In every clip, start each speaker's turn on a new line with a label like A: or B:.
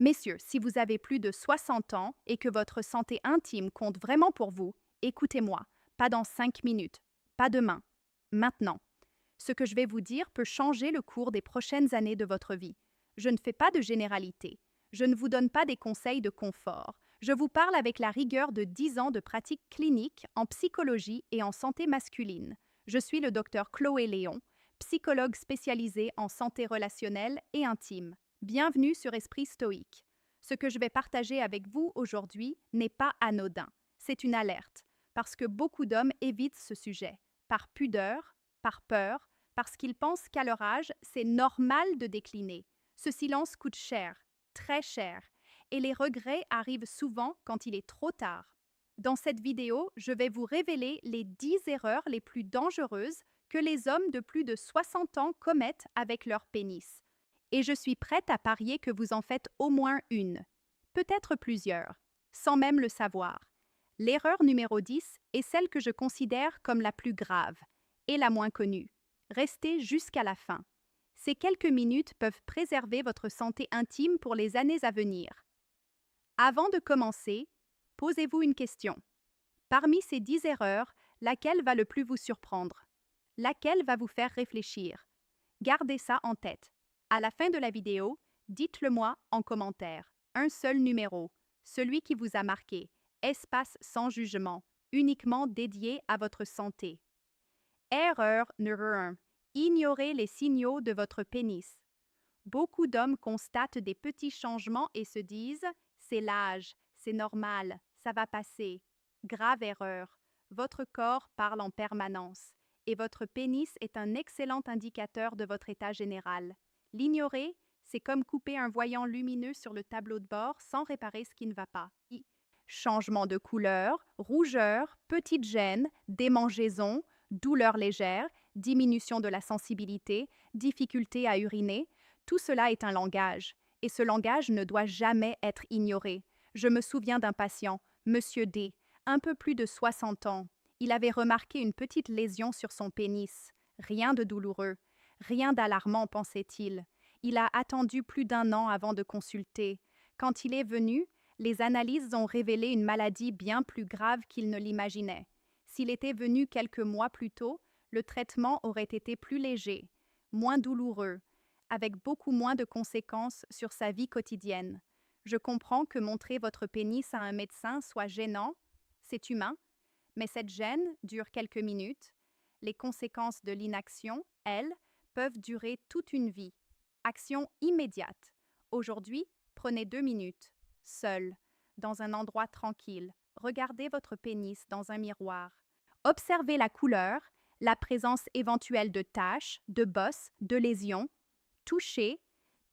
A: Messieurs, si vous avez plus de 60 ans et que votre santé intime compte vraiment pour vous, écoutez-moi. Pas dans 5 minutes, pas demain, maintenant. Ce que je vais vous dire peut changer le cours des prochaines années de votre vie. Je ne fais pas de généralité. Je ne vous donne pas des conseils de confort. Je vous parle avec la rigueur de 10 ans de pratique clinique en psychologie et en santé masculine. Je suis le docteur Chloé Léon, psychologue spécialisée en santé relationnelle et intime. Bienvenue sur Esprit Stoïque. Ce que je vais partager avec vous aujourd'hui n'est pas anodin. C'est une alerte, parce que beaucoup d'hommes évitent ce sujet, par pudeur, par peur, parce qu'ils pensent qu'à leur âge, c'est normal de décliner. Ce silence coûte cher, très cher, et les regrets arrivent souvent quand il est trop tard. Dans cette vidéo, je vais vous révéler les 10 erreurs les plus dangereuses que les hommes de plus de 60 ans commettent avec leur pénis. Et je suis prête à parier que vous en faites au moins une, peut-être plusieurs, sans même le savoir. L'erreur numéro 10 est celle que je considère comme la plus grave et la moins connue. Restez jusqu'à la fin. Ces quelques minutes peuvent préserver votre santé intime pour les années à venir. Avant de commencer, posez-vous une question. Parmi ces 10 erreurs, laquelle va le plus vous surprendre? Laquelle va vous faire réfléchir? Gardez ça en tête. À la fin de la vidéo, dites-le moi en commentaire. Un seul numéro, celui qui vous a marqué, espace sans jugement, uniquement dédié à votre santé. Erreur numéro 1. Ignorez les signaux de votre pénis. Beaucoup d'hommes constatent des petits changements et se disent « c'est l'âge, c'est normal, ça va passer ». Grave erreur. Votre corps parle en permanence et votre pénis est un excellent indicateur de votre état général. L'ignorer, c'est comme couper un voyant lumineux sur le tableau de bord sans réparer ce qui ne va pas. Changement de couleur, rougeur, petite gêne, démangeaison, douleur légère, diminution de la sensibilité, difficulté à uriner, tout cela est un langage. Et ce langage ne doit jamais être ignoré. Je me souviens d'un patient, Monsieur D, un peu plus de 60 ans. Il avait remarqué une petite lésion sur son pénis. Rien de douloureux, rien d'alarmant, pensait-il. Il a attendu plus d'1 an avant de consulter. Quand il est venu, les analyses ont révélé une maladie bien plus grave qu'il ne l'imaginait. S'il était venu quelques mois plus tôt, le traitement aurait été plus léger, moins douloureux, avec beaucoup moins de conséquences sur sa vie quotidienne. Je comprends que montrer votre pénis à un médecin soit gênant, c'est humain, mais cette gêne dure quelques minutes. Les conséquences de l'inaction, elles, peuvent durer toute une vie. Action immédiate. Aujourd'hui, prenez 2 minutes, seul, dans un endroit tranquille. Regardez votre pénis dans un miroir. Observez la couleur, la présence éventuelle de taches, de bosses, de lésions. Touchez,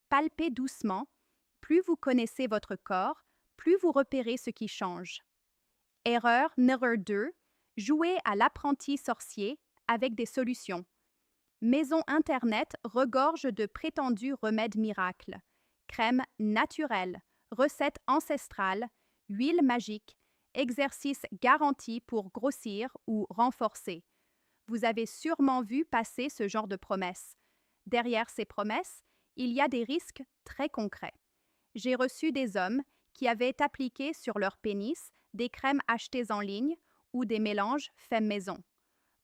A: palpez doucement. Plus vous connaissez votre corps, plus vous repérez ce qui change. Erreur numéro 2. Jouez à l'apprenti sorcier avec des solutions. Maisons Internet regorgent de prétendus remèdes miracles. Crème naturelle, recettes ancestrales, huile magique, exercices garantis pour grossir ou renforcer. Vous avez sûrement vu passer ce genre de promesses. Derrière ces promesses, il y a des risques très concrets. J'ai reçu des hommes qui avaient appliqué sur leur pénis des crèmes achetées en ligne ou des mélanges faits maison,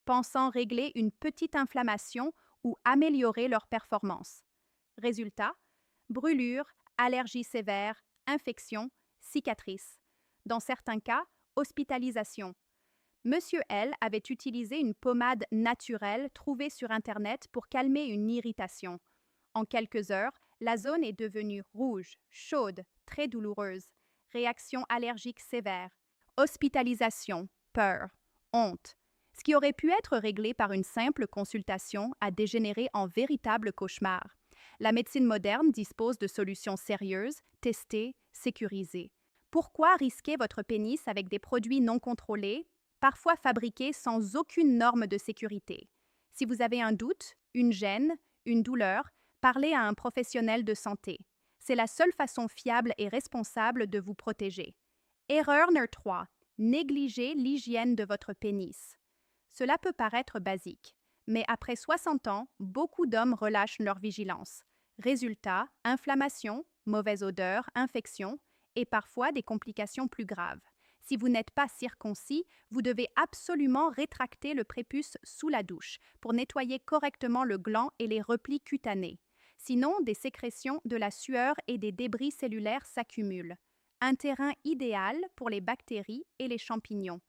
A: pensant régler une petite inflammation ou améliorer leur performance. Résultat, brûlure, allergie sévère, infection, cicatrice. Dans certains cas, hospitalisation. Monsieur L avait utilisé une pommade naturelle trouvée sur Internet pour calmer une irritation. En quelques heures, la zone est devenue rouge, chaude, très douloureuse. Réaction allergique sévère. Hospitalisation, peur, honte. Ce qui aurait pu être réglé par une simple consultation a dégénéré en véritable cauchemar. La médecine moderne dispose de solutions sérieuses, testées, sécurisées. Pourquoi risquer votre pénis avec des produits non contrôlés, parfois fabriqués sans aucune norme de sécurité? Si vous avez un doute, une gêne, une douleur, parlez à un professionnel de santé. C'est la seule façon fiable et responsable de vous protéger. Erreur numéro 3. Négligez l'hygiène de votre pénis. Cela peut paraître basique, mais après 60 ans, beaucoup d'hommes relâchent leur vigilance. Résultat, inflammation, mauvaise odeur, infection et parfois des complications plus graves. Si vous n'êtes pas circoncis, vous devez absolument rétracter le prépuce sous la douche pour nettoyer correctement le gland et les replis cutanés. Sinon, des sécrétions, de la sueur et des débris cellulaires s'accumulent. Un terrain idéal pour les bactéries et les champignons.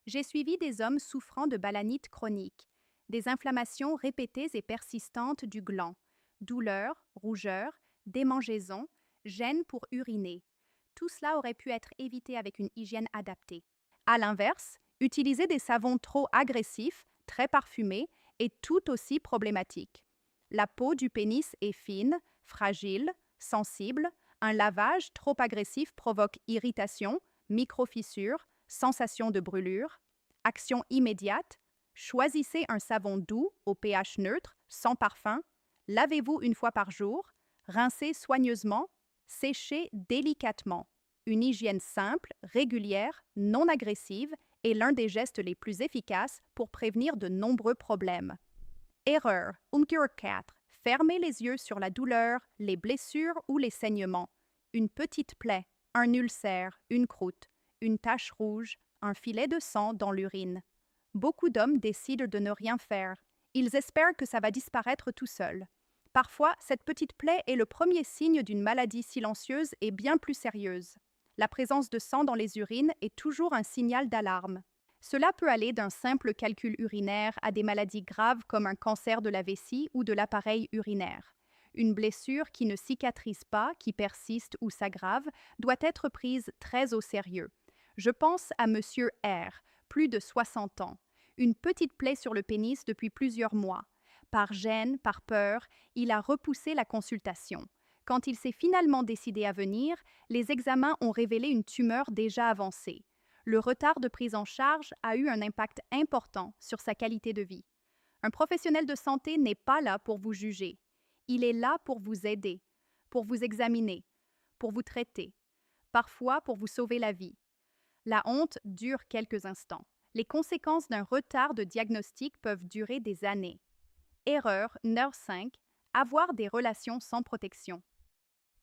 A: J'ai suivi des hommes souffrant de balanite chronique, des inflammations répétées et persistantes du gland, douleurs, rougeurs, démangeaisons, gêne pour uriner. Tout cela aurait pu être évité avec une hygiène adaptée. À l'inverse, utiliser des savons trop agressifs, très parfumés, est tout aussi problématique. La peau du pénis est fine, fragile, sensible. Un lavage trop agressif provoque irritation, microfissures, sensation de brûlure. Action immédiate. Choisissez un savon doux au pH neutre, sans parfum. Lavez-vous une fois par jour. Rincez soigneusement. Séchez délicatement. Une hygiène simple, régulière, non agressive est l'un des gestes les plus efficaces pour prévenir de nombreux problèmes. Erreur. Umcure 4. Fermez les yeux sur la douleur, les blessures ou les saignements. Une petite plaie, un ulcère, une croûte, une tache rouge, un filet de sang dans l'urine. Beaucoup d'hommes décident de ne rien faire. Ils espèrent que ça va disparaître tout seul. Parfois, cette petite plaie est le premier signe d'une maladie silencieuse et bien plus sérieuse. La présence de sang dans les urines est toujours un signal d'alarme. Cela peut aller d'un simple calcul urinaire à des maladies graves comme un cancer de la vessie ou de l'appareil urinaire. Une blessure qui ne cicatrise pas, qui persiste ou s'aggrave, doit être prise très au sérieux. Je pense à Monsieur R, plus de 60 ans. Une petite plaie sur le pénis depuis plusieurs mois. Par gêne, par peur, il a repoussé la consultation. Quand il s'est finalement décidé à venir, les examens ont révélé une tumeur déjà avancée. Le retard de prise en charge a eu un impact important sur sa qualité de vie. Un professionnel de santé n'est pas là pour vous juger. Il est là pour vous aider, pour vous examiner, pour vous traiter, parfois pour vous sauver la vie. La honte dure quelques instants. Les conséquences d'un retard de diagnostic peuvent durer des années. Erreur numéro 5. Avoir des relations sans protection.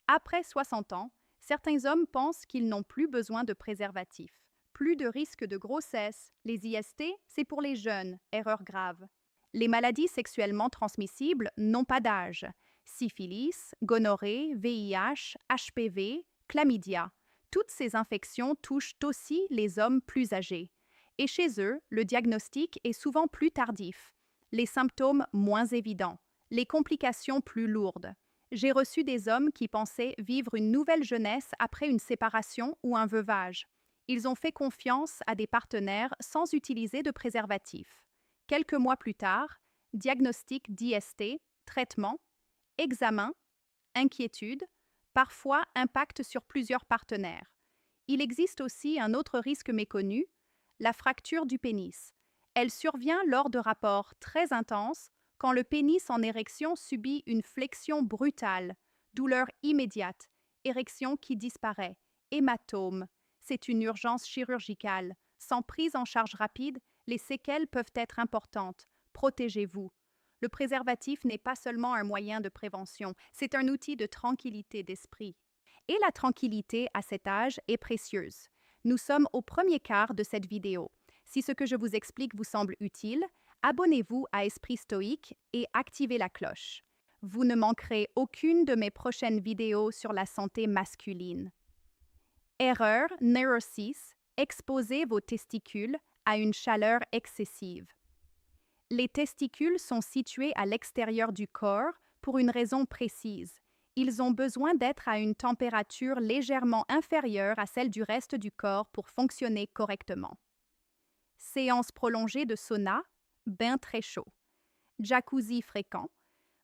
A: Après 60 ans, certains hommes pensent qu'ils n'ont plus besoin de préservatifs. Plus de risque de grossesse. Les IST, c'est pour les jeunes. Erreur grave. Les maladies sexuellement transmissibles n'ont pas d'âge. Syphilis, gonorrhée, VIH, HPV, chlamydia. Toutes ces infections touchent aussi les hommes plus âgés. Et chez eux, le diagnostic est souvent plus tardif. Les symptômes moins évidents. Les complications plus lourdes. J'ai reçu des hommes qui pensaient vivre une nouvelle jeunesse après une séparation ou un veuvage. Ils ont fait confiance à des partenaires sans utiliser de préservatif. Quelques mois plus tard, diagnostic d'IST, traitement, examen, inquiétude, parfois impact sur plusieurs partenaires. Il existe aussi un autre risque méconnu, la fracture du pénis. Elle survient lors de rapports très intenses quand le pénis en érection subit une flexion brutale, douleur immédiate, érection qui disparaît, hématome. C'est une urgence chirurgicale. Sans prise en charge rapide, les séquelles peuvent être importantes. Protégez-vous. Le préservatif n'est pas seulement un moyen de prévention, c'est un outil de tranquillité d'esprit. Et la tranquillité à cet âge est précieuse. Nous sommes au premier quart de cette vidéo. Si ce que je vous explique vous semble utile, abonnez-vous à Esprit Stoïque et activez la cloche. Vous ne manquerez aucune de mes prochaines vidéos sur la santé masculine. Erreur numéro 6. Exposez vos testicules à une chaleur excessive. Les testicules sont situés à l'extérieur du corps pour une raison précise. Ils ont besoin d'être à une température légèrement inférieure à celle du reste du corps pour fonctionner correctement. Séance prolongée de sauna, bain très chaud, jacuzzi fréquent,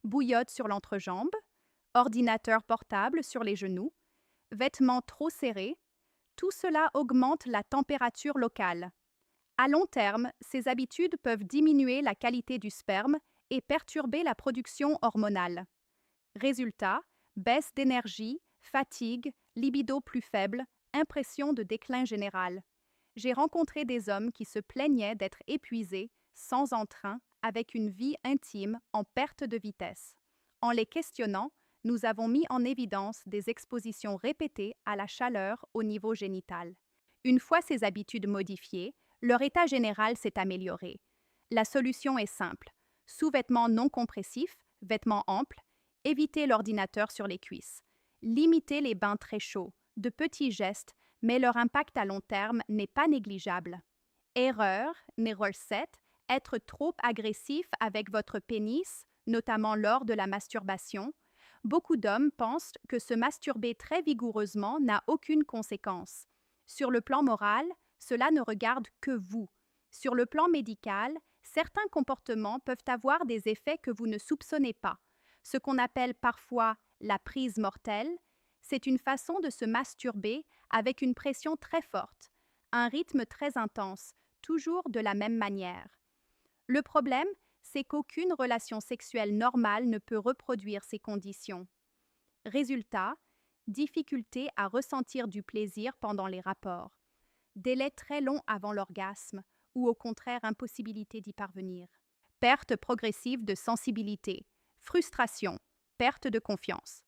A: bouillotte sur l'entrejambe, ordinateur portable sur les genoux, vêtements trop serrés, tout cela augmente la température locale. À long terme, ces habitudes peuvent diminuer la qualité du sperme et perturber la production hormonale. Résultat, baisse d'énergie, fatigue, libido plus faible, impression de déclin général. J'ai rencontré des hommes qui se plaignaient d'être épuisés, sans entrain, avec une vie intime en perte de vitesse. En les questionnant, nous avons mis en évidence des expositions répétées à la chaleur au niveau génital. Une fois ces habitudes modifiées, leur état général s'est amélioré. La solution est simple. Sous-vêtements non compressifs, vêtements amples, évitez l'ordinateur sur les cuisses. Limitez les bains très chauds, de petits gestes, mais leur impact à long terme n'est pas négligeable. Erreur, numéro 7, être trop agressif avec votre pénis, notamment lors de la masturbation. Beaucoup d'hommes pensent que se masturber très vigoureusement n'a aucune conséquence. Sur le plan moral, cela ne regarde que vous. Sur le plan médical, certains comportements peuvent avoir des effets que vous ne soupçonnez pas. Ce qu'on appelle parfois la prise mortelle, c'est une façon de se masturber avec une pression très forte, un rythme très intense, toujours de la même manière. Le problème, c'est qu'aucune relation sexuelle normale ne peut reproduire ces conditions. Résultat, difficulté à ressentir du plaisir pendant les rapports, délai très long avant l'orgasme ou au contraire impossibilité d'y parvenir, perte progressive de sensibilité, frustration, perte de confiance.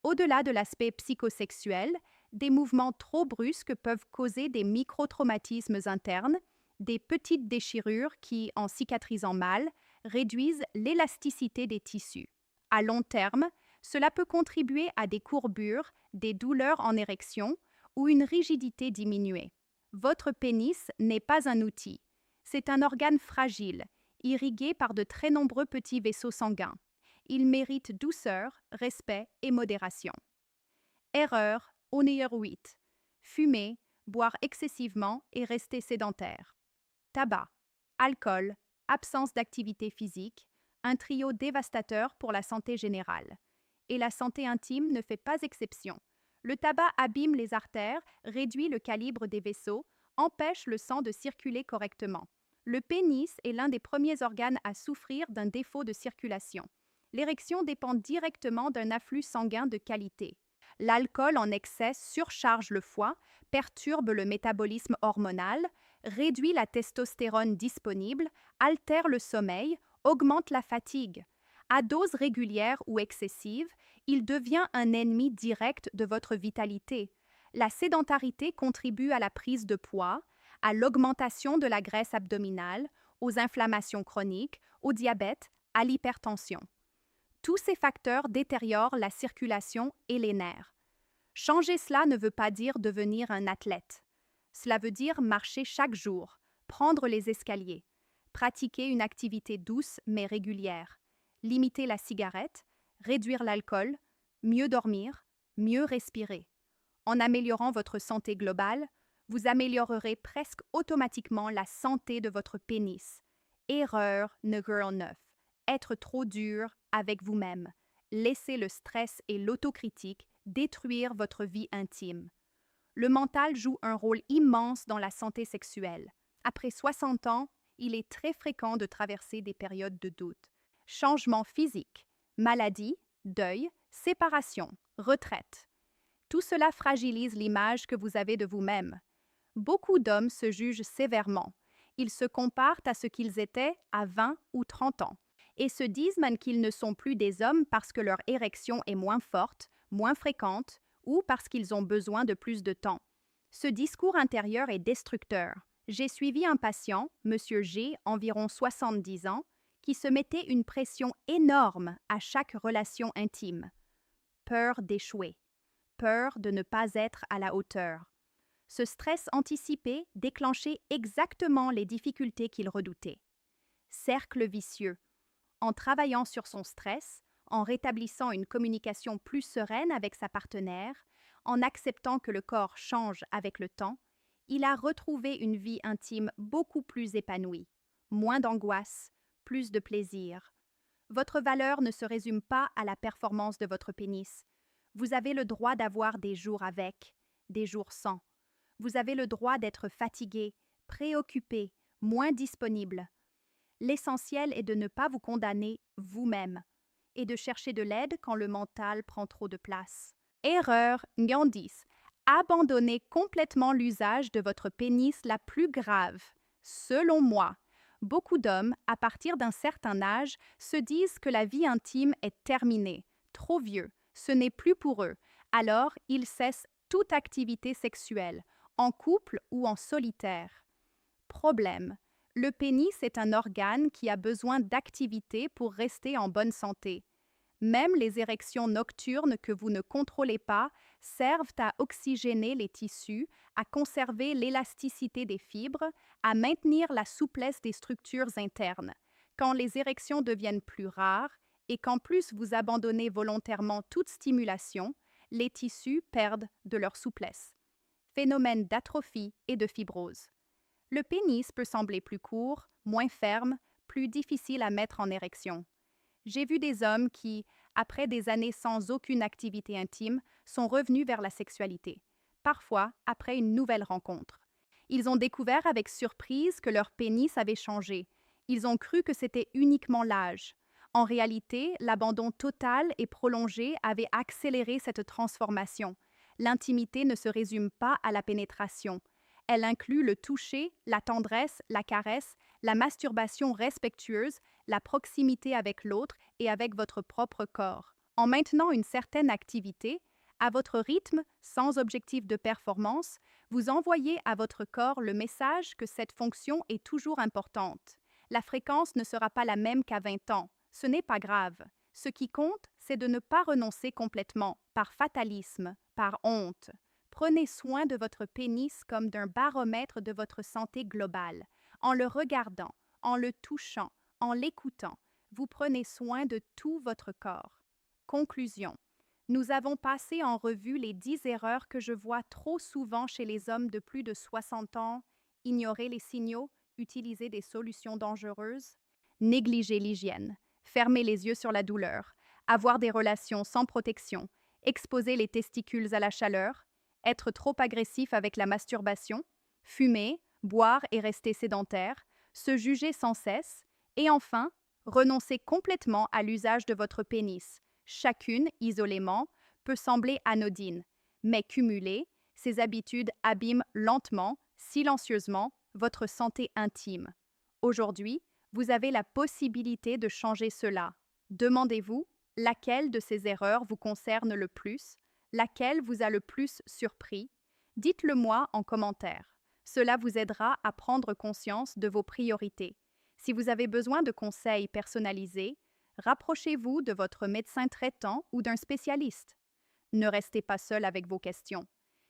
A: Au-delà de l'aspect psychosexuel, des mouvements trop brusques peuvent causer des micro-traumatismes internes, des petites déchirures qui, en cicatrisant mal, réduisent l'élasticité des tissus. À long terme, cela peut contribuer à des courbures, des douleurs en érection ou une rigidité diminuée. Votre pénis n'est pas un outil. C'est un organe fragile, irrigué par de très nombreux petits vaisseaux sanguins. Il mérite douceur, respect et modération. Erreur, numéro 8. Fumer, boire excessivement et rester sédentaire. Tabac, alcool, absence d'activité physique, un trio dévastateur pour la santé générale. Et la santé intime ne fait pas exception. Le tabac abîme les artères, réduit le calibre des vaisseaux, empêche le sang de circuler correctement. Le pénis est l'un des premiers organes à souffrir d'un défaut de circulation. L'érection dépend directement d'un afflux sanguin de qualité. L'alcool en excès surcharge le foie, perturbe le métabolisme hormonal, réduit la testostérone disponible, altère le sommeil, augmente la fatigue. À dose régulière ou excessive, il devient un ennemi direct de votre vitalité. La sédentarité contribue à la prise de poids, à l'augmentation de la graisse abdominale, aux inflammations chroniques, au diabète, à l'hypertension. Tous ces facteurs détériorent la circulation et les nerfs. Changer cela ne veut pas dire devenir un athlète. Cela veut dire marcher chaque jour, prendre les escaliers, pratiquer une activité douce mais régulière, limiter la cigarette, réduire l'alcool, mieux dormir, mieux respirer. En améliorant votre santé globale, vous améliorerez presque automatiquement la santé de votre pénis. Erreur numéro 9. Être trop dur avec vous-même. Laissez le stress et l'autocritique détruire votre vie intime. Le mental joue un rôle immense dans la santé sexuelle. Après 60 ans, il est très fréquent de traverser des périodes de doute. Changements physiques, maladies, deuil, séparation, retraite. Tout cela fragilise l'image que vous avez de vous-même. Beaucoup d'hommes se jugent sévèrement. Ils se comparent à ce qu'ils étaient à 20 ou 30 ans et se disent même qu'ils ne sont plus des hommes parce que leur érection est moins forte, moins fréquente ou parce qu'ils ont besoin de plus de temps. Ce discours intérieur est destructeur. J'ai suivi un patient, Monsieur G, environ 70 ans, qui se mettait une pression énorme à chaque relation intime. Peur d'échouer, peur de ne pas être à la hauteur. Ce stress anticipé déclenchait exactement les difficultés qu'il redoutait. Cercle vicieux. En travaillant sur son stress, en rétablissant une communication plus sereine avec sa partenaire, en acceptant que le corps change avec le temps, il a retrouvé une vie intime beaucoup plus épanouie, moins d'angoisse, plus de plaisir. Votre valeur ne se résume pas à la performance de votre pénis. Vous avez le droit d'avoir des jours avec, des jours sans. Vous avez le droit d'être fatigué, préoccupé, moins disponible. L'essentiel est de ne pas vous condamner vous-même et de chercher de l'aide quand le mental prend trop de place. Erreur numéro 10. Abandonnez complètement l'usage de votre pénis la plus grave. Selon moi, beaucoup d'hommes, à partir d'un certain âge, se disent que la vie intime est terminée, trop vieux, ce n'est plus pour eux. Alors, ils cessent toute activité sexuelle, en couple ou en solitaire. Problème. Le pénis est un organe qui a besoin d'activité pour rester en bonne santé. Même les érections nocturnes que vous ne contrôlez pas servent à oxygéner les tissus, à conserver l'élasticité des fibres, à maintenir la souplesse des structures internes. Quand les érections deviennent plus rares et qu'en plus vous abandonnez volontairement toute stimulation, les tissus perdent de leur souplesse. Phénomène d'atrophie et de fibrose. Le pénis peut sembler plus court, moins ferme, plus difficile à mettre en érection. J'ai vu des hommes qui, après des années sans aucune activité intime, sont revenus vers la sexualité, parfois après une nouvelle rencontre. Ils ont découvert avec surprise que leur pénis avait changé. Ils ont cru que c'était uniquement l'âge. En réalité, l'abandon total et prolongé avait accéléré cette transformation. L'intimité ne se résume pas à la pénétration. Elle inclut le toucher, la tendresse, la caresse, la masturbation respectueuse, la proximité avec l'autre et avec votre propre corps. En maintenant une certaine activité, à votre rythme, sans objectif de performance, vous envoyez à votre corps le message que cette fonction est toujours importante. La fréquence ne sera pas la même qu'à 20 ans. Ce n'est pas grave. Ce qui compte, c'est de ne pas renoncer complètement, par fatalisme, par honte. Prenez soin de votre pénis comme d'un baromètre de votre santé globale. En le regardant, en le touchant, en l'écoutant, vous prenez soin de tout votre corps. Conclusion. Nous avons passé en revue les 10 erreurs que je vois trop souvent chez les hommes de plus de 60 ans. Ignorer les signaux, utiliser des solutions dangereuses, négliger l'hygiène, fermer les yeux sur la douleur, avoir des relations sans protection, exposer les testicules à la chaleur, être trop agressif avec la masturbation, fumer, boire et rester sédentaire, se juger sans cesse, et enfin, renoncer complètement à l'usage de votre pénis. Chacune, isolément, peut sembler anodine, mais cumulée, ces habitudes abîment lentement, silencieusement, votre santé intime. Aujourd'hui, vous avez la possibilité de changer cela. Demandez-vous, laquelle de ces erreurs vous concerne le plus? Laquelle vous a le plus surpris? Dites-le moi en commentaire. Cela vous aidera à prendre conscience de vos priorités. Si vous avez besoin de conseils personnalisés, rapprochez-vous de votre médecin traitant ou d'un spécialiste. Ne restez pas seul avec vos questions.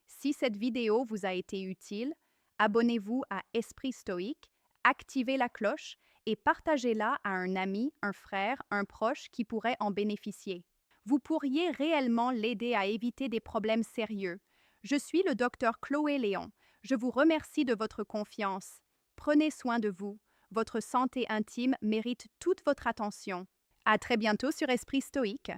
A: Si cette vidéo vous a été utile, abonnez-vous à Esprit Stoïque, activez la cloche et partagez-la à un ami, un frère, un proche qui pourrait en bénéficier. Vous pourriez réellement l'aider à éviter des problèmes sérieux. Je suis le docteur Chloé Léon. Je vous remercie de votre confiance. Prenez soin de vous. Votre santé intime mérite toute votre attention. À très bientôt sur Esprit Stoïque.